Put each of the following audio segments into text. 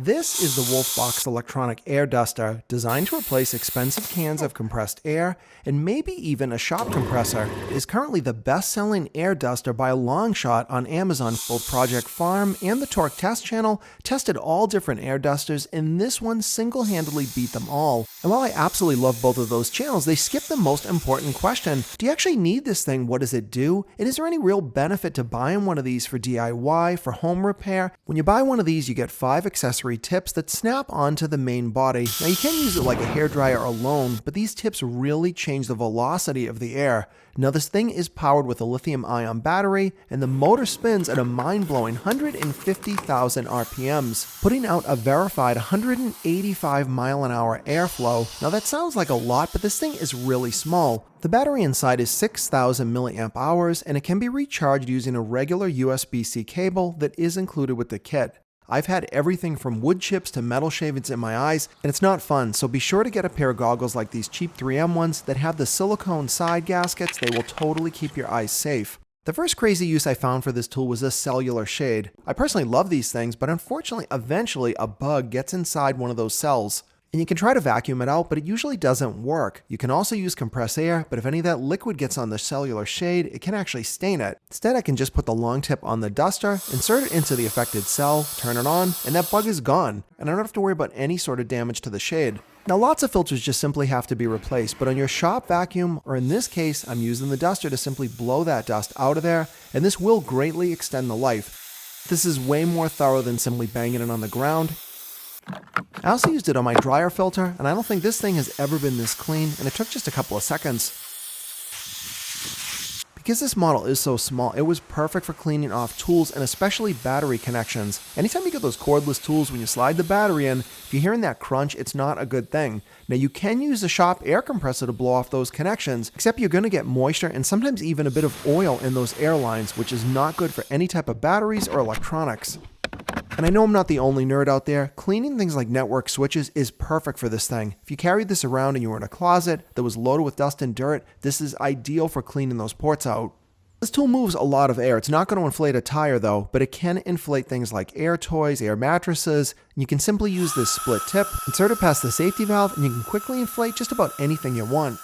This is the WolfBox electronic air duster, designed to replace expensive cans of compressed air and maybe even a shop compressor. It is currently the best-selling air duster by a long shot on Amazon. Both Project Farm and the Torque Test channel tested all different air dusters, and this one single-handedly beat them all. And while I absolutely love both of those channels, they skip the most important question. Do you actually need this thing? What does it do? And is there any real benefit to buying one of these for DIY, for home repair? When you buy one of these, you get 5 accessory tips that snap onto the main body. Now you can use it like a hairdryer alone, but these tips really change the velocity of the air. Now this thing is powered with a lithium-ion battery, and the motor spins at a mind-blowing 150,000 RPMs, putting out a verified 185 mile-an-hour airflow. Now that sounds like a lot, but this thing is really small. The battery inside is 6,000 milliamp hours, and it can be recharged using a regular USB-C cable that is included with the kit. I've had everything from wood chips to metal shavings in my eyes, and it's not fun, so be sure to get a pair of goggles like these cheap 3M ones that have the silicone side gaskets. They will totally keep your eyes safe. The first crazy use I found for this tool was this cellular shade. I personally love these things, but unfortunately, eventually a bug gets inside one of those cells. And you can try to vacuum it out, but it usually doesn't work. You can also use compressed air, but if any of that liquid gets on the cellular shade, it can actually stain it. Instead, I can just put the long tip on the duster, insert it into the affected cell, turn it on, and that bug is gone. And I don't have to worry about any sort of damage to the shade. Now, lots of filters just simply have to be replaced, but on your shop vacuum, or in this case, I'm using the duster to simply blow that dust out of there, and this will greatly extend the life. This is way more thorough than simply banging it on the ground. I also used it on my dryer filter, and I don't think this thing has ever been this clean, and it took just a couple of seconds. Because this model is so small, it was perfect for cleaning off tools and especially battery connections. Anytime you get those cordless tools, when you slide the battery in, if you're hearing that crunch, it's not a good thing. Now you can use a shop air compressor to blow off those connections, except you're going to get moisture and sometimes even a bit of oil in those air lines, which is not good for any type of batteries or electronics. And I know I'm not the only nerd out there. Cleaning things like network switches is perfect for this thing. If you carried this around and you were in a closet that was loaded with dust and dirt, this is ideal for cleaning those ports out. This tool moves a lot of air. It's not going to inflate a tire though, but it can inflate things like air toys, air mattresses. You can simply use this split tip, insert it past the safety valve, and you can quickly inflate just about anything you want.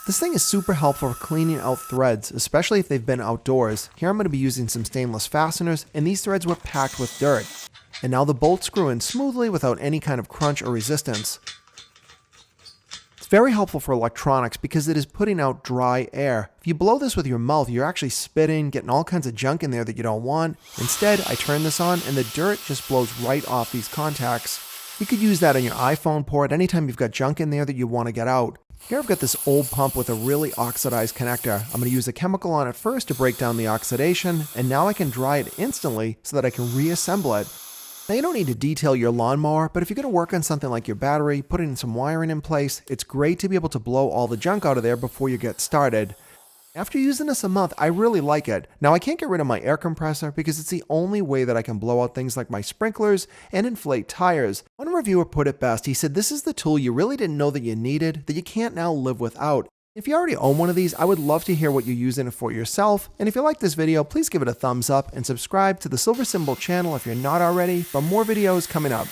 This thing is super helpful for cleaning out threads, especially if they've been outdoors. Here I'm going to be using some stainless fasteners, and these threads were packed with dirt. And now the bolts screw in smoothly without any kind of crunch or resistance. It's very helpful for electronics because it is putting out dry air. If you blow this with your mouth, you're actually spitting, getting all kinds of junk in there that you don't want. Instead, I turn this on and the dirt just blows right off these contacts. You could use that on your iPhone port anytime you've got junk in there that you want to get out. Here I've got this old pump with a really oxidized connector. I'm going to use a chemical on it first to break down the oxidation, and now I can dry it instantly so that I can reassemble it. Now you don't need to detail your lawnmower, but if you're going to work on something like your battery, putting some wiring in place, it's great to be able to blow all the junk out of there before you get started. After using this a month, I really like it. Now I can't get rid of my air compressor because it's the only way that I can blow out things like my sprinklers and inflate tires. One reviewer put it best. He said, "This is the tool you really didn't know that you needed, that you can't now live without." If you already own one of these, I would love to hear what you're using it for yourself. And if you like this video, please give it a thumbs up and subscribe to the Silver Symbol channel if you're not already, for more videos coming up.